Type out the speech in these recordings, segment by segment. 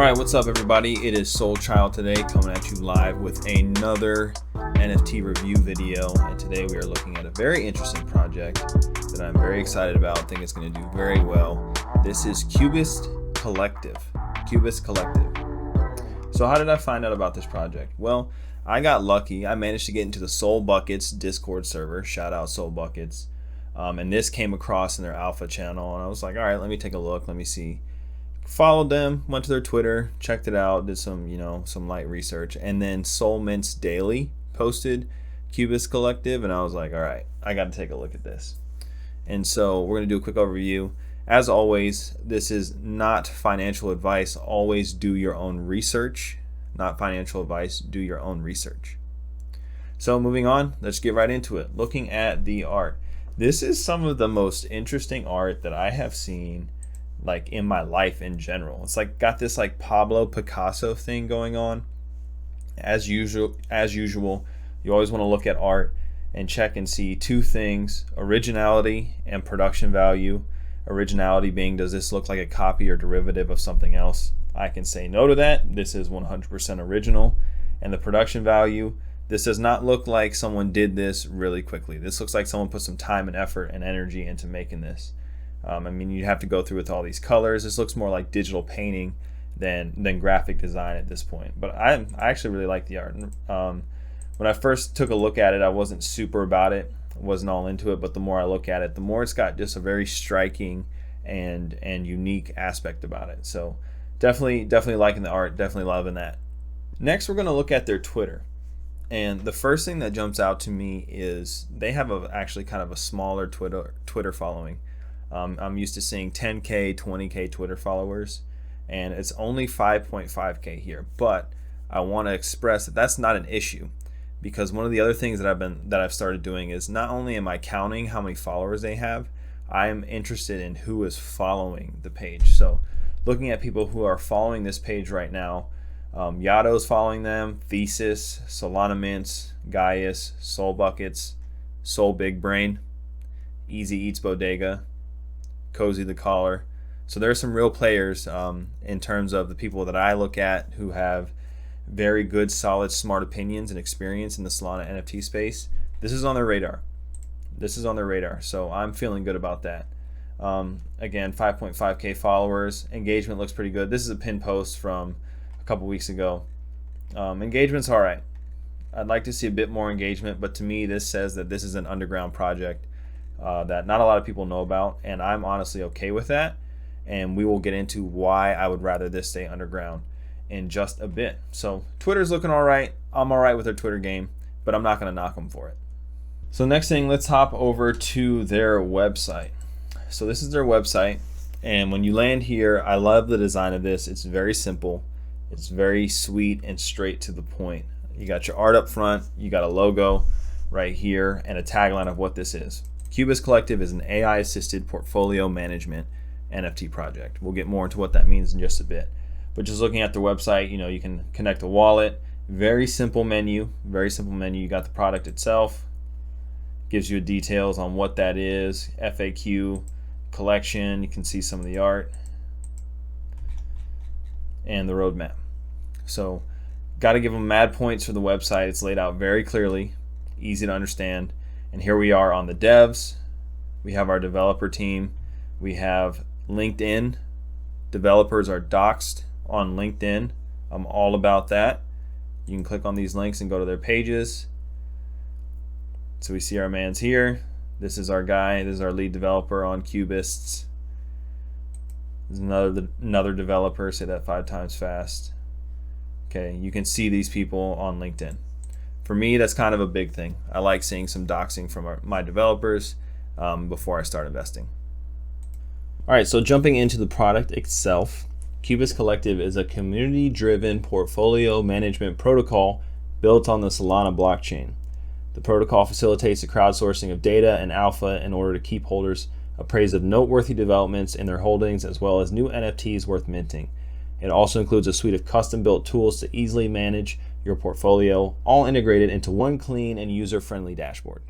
Alright, what's up everybody? It is Soul Child today, coming at you live with another NFT review video. And today we are looking at a very interesting project that I'm very excited about. I think it's going to do very well. This is Cubist Collective. Cubist Collective. So how did I find out about this project? Well, I got lucky. I managed to get into the Soul Buckets Discord server. Shout out Soul Buckets. And this came across in their alpha channel. And I was like, all right, let me take a look. Let me see. Followed them, went to their Twitter, checked it out, did some light research, and then Soul Mints Daily posted Cubist Collective, and I was like, all right, I got to take a look at this. And so we're going to do a quick overview. As always, this is not financial advice. Always do your own research. Not financial advice, do your own research. So moving on, let's get right into it. Looking at the art. This is some of the most interesting art that I have seen like in my life in general. It's like got this like Pablo Picasso thing going on. As usual, you always want to look at art and check and see two things: originality and production value. Originality being, does this look like a copy or derivative of something else? I can say no to that. This is 100% original. And the production value, this does not look like someone did this really quickly. This looks like someone put some time and effort and energy into making this. I mean, you have to go through with all these colors. This looks more like digital painting than graphic design at this point. But I actually really like the art. When I first took a look at it, I wasn't super about it. Wasn't all into it. But the more I look at it, the more it's got just a very striking and unique aspect about it. So definitely liking the art. Definitely loving that. Next, we're going to look at their Twitter. And the first thing that jumps out to me is they have actually kind of a smaller Twitter following. I'm used to seeing 10K, 20K Twitter followers, and it's only 5.5K here. But I want to express that that's not an issue, because one of the other things that I've started doing is not only am I counting how many followers they have, I am interested in who is following the page. So looking at people who are following this page right now, Yato's following them, Thesis, Solana Mints, Gaius, Soul Buckets, Soul Big Brain, Easy Eats Bodega, Cozy the Caller. So there are some real players in terms of the people that I look at who have very good, solid, smart opinions and experience in the Solana NFT space. This is on their radar. So I'm feeling good about that. Again, 5.5K followers. Engagement looks pretty good. This is a pin post from a couple weeks ago. Engagement's all right. I'd like to see a bit more engagement, but to me this says that this is an underground project that not a lot of people know about, and I'm honestly okay with that. And we will get into why I would rather this stay underground in just a bit. So Twitter's looking all right. I'm all right with their Twitter game, but I'm not going to knock them for it. So next thing, let's hop over to their website. So this is their website, and when you land here, I love the design of this. It's very simple. It's very sweet and straight to the point. You got your art up front, you got a logo right here, and a tagline of what this is. Cubist Collective is an AI-assisted portfolio management NFT project. We'll get more into what that means in just a bit. But just looking at their website, you can connect a wallet. Very simple menu. You got the product itself. Gives you details on what that is. FAQ, collection. You can see some of the art. And the roadmap. So, got to give them mad points for the website. It's laid out very clearly. Easy to understand. And here we are on the devs. We have our developer team. We have LinkedIn. Developers are doxed on LinkedIn. I'm all about that. You can click on these links and go to their pages. So we see our man's here. This is our guy. This is our lead developer on Cubists. There's another developer. Say that 5 times fast. Okay, you can see these people on LinkedIn. For me, that's kind of a big thing. I like seeing some doxing from my developers before I start investing. All right, so jumping into the product itself, Cubist Collective is a community-driven portfolio management protocol built on the Solana blockchain. The protocol facilitates the crowdsourcing of data and alpha in order to keep holders appraised of noteworthy developments in their holdings, as well as new NFTs worth minting. It also includes a suite of custom-built tools to easily manage your portfolio, all integrated into one clean and user-friendly dashboard.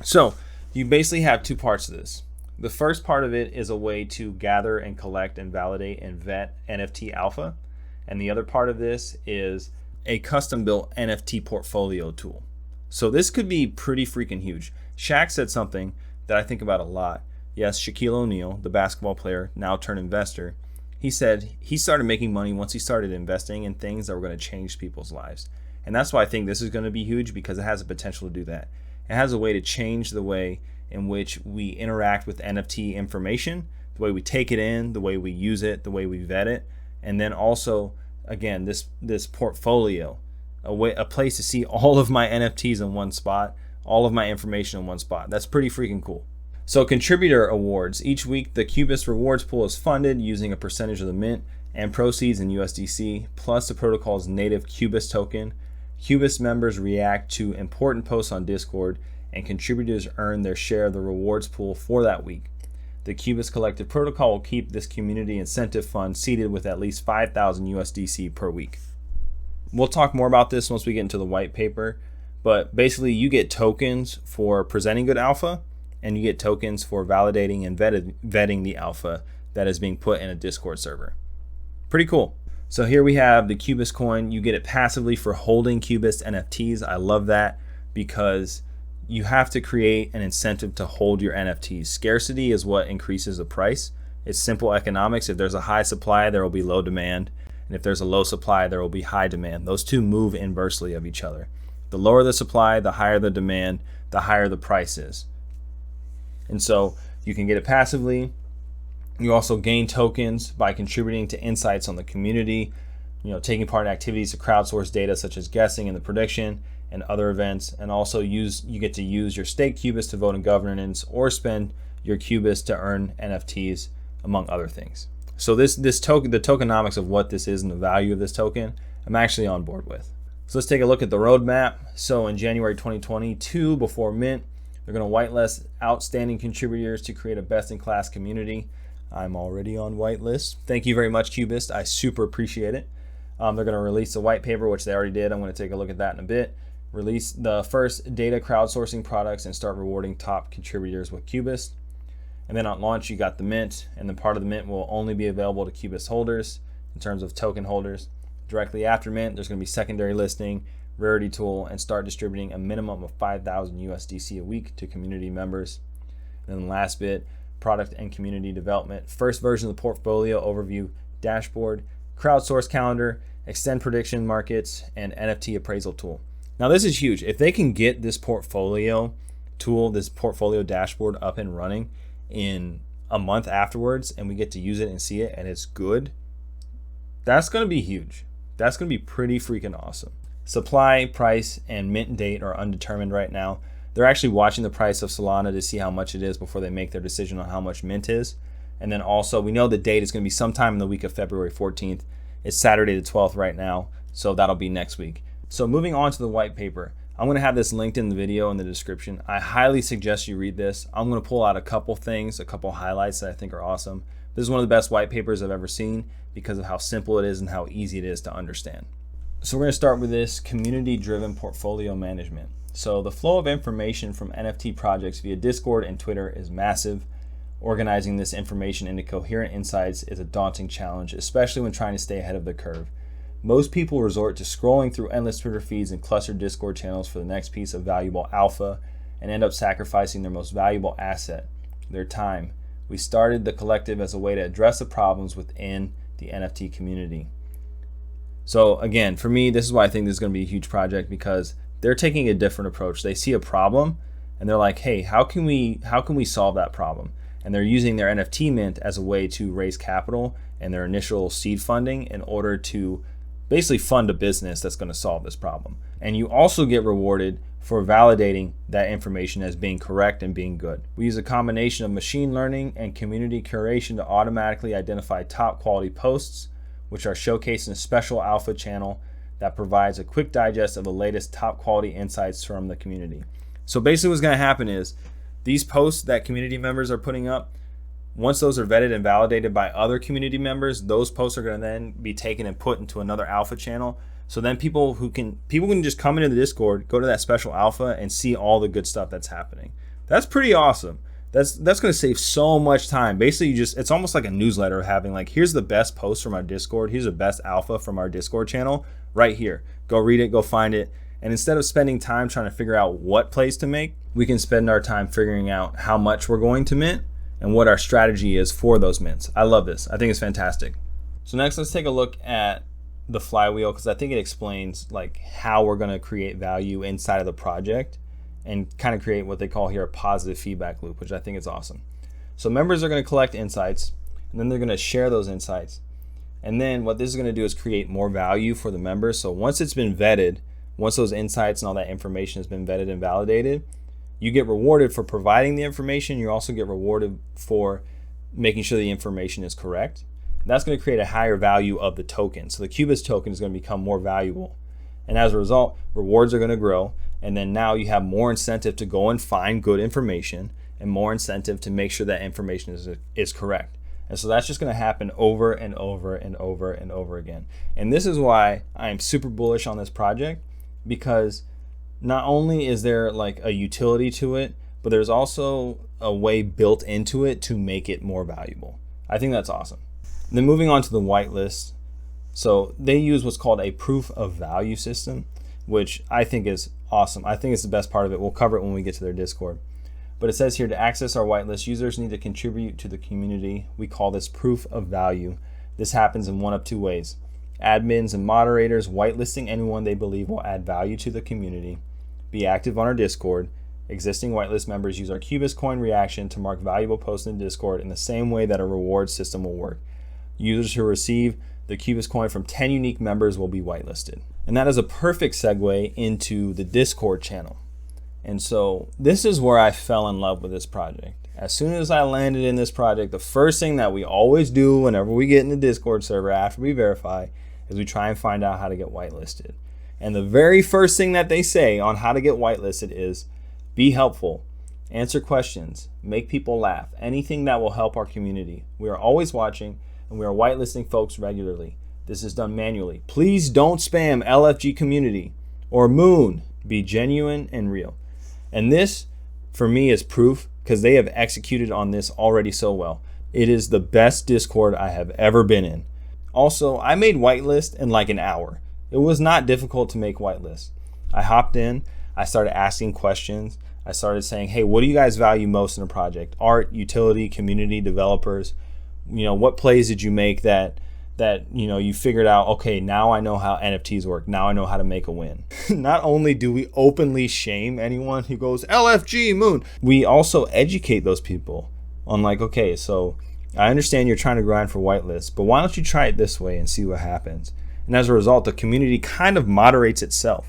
So you basically have two parts to this. The first part of it is a way to gather and collect and validate and vet NFT alpha. And the other part of this is a custom-built NFT portfolio tool. So this could be pretty freaking huge. Shaq said something that I think about a lot. Yes, Shaquille O'Neal, the basketball player, now turned investor, he said he started making money once he started investing in things that were going to change people's lives. And that's why I think this is going to be huge, because it has the potential to do that. It has a way to change the way in which we interact with NFT information, the way we take it in, the way we use it, the way we vet it, and then also, again, this portfolio, a place to see all of my NFTs in one spot, all of my information in one spot. That's pretty freaking cool. So contributor awards. Each week, the Cubist rewards pool is funded using a percentage of the mint and proceeds in USDC, plus the protocol's native Cubist token. Cubist members react to important posts on Discord, and contributors earn their share of the rewards pool for that week. The Cubist Collective Protocol will keep this community incentive fund seated with at least 5,000 USDC per week. We'll talk more about this once we get into the white paper, but basically you get tokens for presenting good alpha, and you get tokens for validating and vetting the alpha that is being put in a Discord server. Pretty cool. So here we have the Cubist coin. You get it passively for holding Cubist NFTs. I love that, because you have to create an incentive to hold your NFTs. Scarcity is what increases the price. It's simple economics. If there's a high supply, there will be low demand. And if there's a low supply, there will be high demand. Those two move inversely of each other. The lower the supply, the higher the demand, the higher the price is. And so you can get it passively. You also gain tokens by contributing to insights on the community, taking part in activities to crowdsource data such as guessing and the prediction and other events. And also you get to use your staked Cubist to vote in governance or spend your Cubist to earn NFTs, among other things. So the tokenomics of what this is and the value of this token, I'm actually on board with. So let's take a look at the roadmap. So in January 2022, before mint, they're going to whitelist outstanding contributors to create a best-in-class community. I'm already on whitelist. Thank you very much, Cubist. I super appreciate it. They're going to release the white paper, which they already did. I'm going to take a look at that in a bit. Release the first data crowdsourcing products and start rewarding top contributors with Cubist. And then on launch, you got the mint, and then part of the mint will only be available to Cubist holders in terms of token holders. Directly after mint, there's going to be secondary listing, rarity tool, and start distributing a minimum of 5,000 USDC a week to community members. And then the last bit, product and community development. First version of the portfolio overview dashboard, crowdsource calendar, extend prediction markets, and NFT appraisal tool. Now this is huge. If they can get this portfolio tool, this portfolio dashboard up and running in a month afterwards, and we get to use it and see it, and it's good, that's going to be huge. That's going to be pretty freaking awesome. Supply, price, and mint date are undetermined right now. They're actually watching the price of Solana to see how much it is before they make their decision on how much mint is. And then also, we know the date is going to be sometime in the week of February 14th. It's Saturday the 12th right now, so that'll be next week. So moving on to the white paper, I'm going to have this linked in the video in the description. I highly suggest you read this. I'm going to pull out a couple things, a couple highlights that I think are awesome. This is one of the best white papers I've ever seen because of how simple it is and how easy it is to understand. So we're going to start with this community-driven portfolio management. So the flow of information from NFT projects via Discord and Twitter is massive. Organizing this information into coherent insights is a daunting challenge, especially when trying to stay ahead of the curve. Most people resort to scrolling through endless Twitter feeds and clustered Discord channels for the next piece of valuable alpha and end up sacrificing their most valuable asset, their time. We started the collective as a way to address the problems within the NFT community. So again, for me, this is why I think this is going to be a huge project, because they're taking a different approach. They see a problem and they're like, hey, how can we solve that problem? And they're using their NFT mint as a way to raise capital and their initial seed funding in order to basically fund a business that's going to solve this problem. And you also get rewarded for validating that information as being correct and being good. We use a combination of machine learning and community curation to automatically identify top quality posts, which are showcased in a special alpha channel that provides a quick digest of the latest top quality insights from the community. So basically what's going to happen is these posts that community members are putting up, once those are vetted and validated by other community members, those posts are going to then be taken and put into another alpha channel. So then people can just come into the Discord, go to that special alpha, and see all the good stuff that's happening. That's pretty awesome. That's going to save so much time. Basically, it's almost like a newsletter, having like, here's the best post from our Discord, here's the best alpha from our Discord channel right here. Go read it, go find it. And instead of spending time trying to figure out what plays to make, we can spend our time figuring out how much we're going to mint and what our strategy is for those mints. I love this. I think it's fantastic. So next, let's take a look at the flywheel, because I think it explains like how we're going to create value inside of the project and kind of create what they call here a positive feedback loop, which I think is awesome. So members are going to collect insights, and then they're going to share those insights. And then what this is going to do is create more value for the members. So once it's been vetted, once those insights and all that information has been vetted and validated, you get rewarded for providing the information. You also get rewarded for making sure the information is correct. And that's going to create a higher value of the token. So the Cubist token is going to become more valuable. And as a result, rewards are going to grow. And then now you have more incentive to go and find good information, and more incentive to make sure that information is correct. And so that's just going to happen over and over and over and over again. And this is why I am super bullish on this project, because not only is there like a utility to it, but there's also a way built into it to make it more valuable. I think that's awesome. And then moving on to the whitelist. So they use what's called a proof of value system, which I think is awesome. I think it's the best part of it. We'll cover it when we get to their Discord. But it says here, to access our whitelist, users need to contribute to the community. We call this proof of value. This happens in one of two ways. Admins and moderators whitelisting anyone they believe will add value to the community. Be active on our Discord. Existing whitelist members use our Cubist coin reaction to mark valuable posts in Discord in the same way that a reward system will work. Users who receive the Cubist coin from 10 unique members will be whitelisted. And that is a perfect segue into the Discord channel. And so this is where I fell in love with this project. As soon as I landed in this project, the first thing that we always do whenever we get in the Discord server after we verify is we try and find out how to get whitelisted. And the very first thing that they say on how to get whitelisted is be helpful, answer questions, make people laugh, anything that will help our community. We are always watching, and we are whitelisting folks regularly. This is done manually. Please don't spam LFG community or Moon. Be genuine and real. And this, for me, is proof, because they have executed on this already so well. It is the best Discord I have ever been in. Also, I made whitelist in like an hour. It was not difficult to make whitelist. I hopped in, I started asking questions. I started saying, hey, what do you guys value most in a project? Art, utility, community, developers. What plays did you make that you figured out, okay, now I know how NFTs work. Now I know how to make a win. Not only do we openly shame anyone who goes LFG Moon, we also educate those people on like, okay, so I understand you're trying to grind for whitelist, but why don't you try it this way and see what happens? And as a result, the community kind of moderates itself.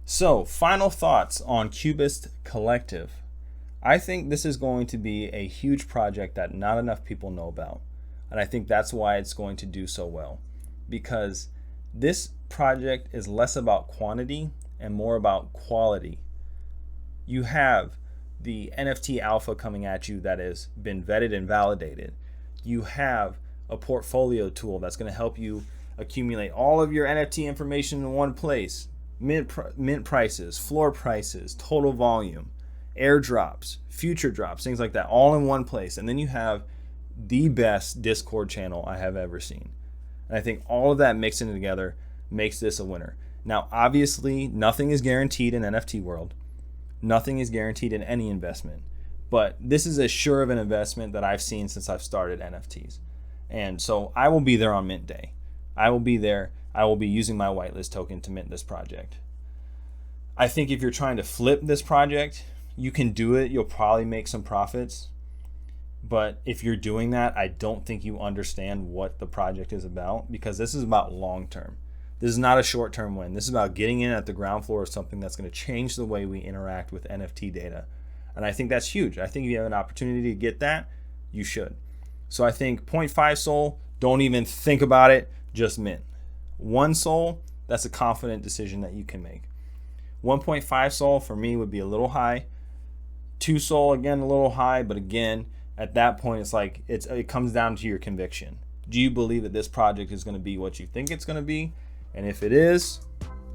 So final thoughts on Cubist Collective. I think this is going to be a huge project that not enough people know about. And I think that's why it's going to do so well, because this project is less about quantity and more about quality. You have the NFT alpha coming at you that has been vetted and validated. You have a portfolio tool that's going to help you accumulate all of your NFT information in one place. Mint prices, floor prices, total volume, airdrops, future drops, things like that, all in one place. And then you have the best Discord channel I have ever seen. And I think all of that mixing together makes this a winner. Now, obviously, nothing is guaranteed in NFT world. Nothing is guaranteed in any investment. But this is as sure of an investment that I've seen since I've started NFTs. And so I will be there on mint day. I will be there. I will be using my whitelist token to mint this project. I think if you're trying to flip this project, you can do it. You'll probably make some profits. But if you're doing that, I don't think you understand what the project is about, because this is about long term. This is not a short term win. This is about getting in at the ground floor of something that's going to change the way we interact with NFT data. And I think that's huge. I think if you have an opportunity to get that, you should. So I think 0.5 Sol, don't even think about it, just mint. 1 Sol, that's a confident decision that you can make. 1.5 Sol for me would be a little high. 2 Sol, again, a little high, but again, at that point, it's like it comes down to your conviction. Do you believe that this project is going to be what you think it's going to be? And if it is,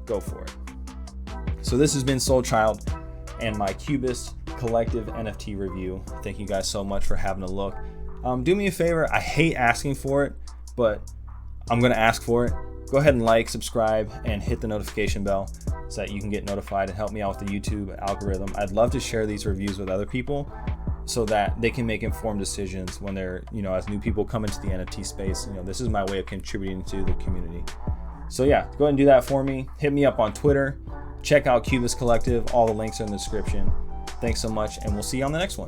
go for it. So this has been Soul Child. and my Cubist collective NFT review. Thank you guys so much for having a look. Do me a favor, I hate asking for it, but I'm gonna ask for it. Go ahead and like, subscribe, and hit the notification bell so that you can get notified and help me out with the YouTube algorithm. I'd love to share these reviews with other people so that they can make informed decisions when they're, as new people come into the NFT space. This is my way of contributing to the community. So yeah, go ahead and do that for me. Hit me up on Twitter. Check out Cubist Collective. All the links are in the description. Thanks so much, and we'll see you on the next one.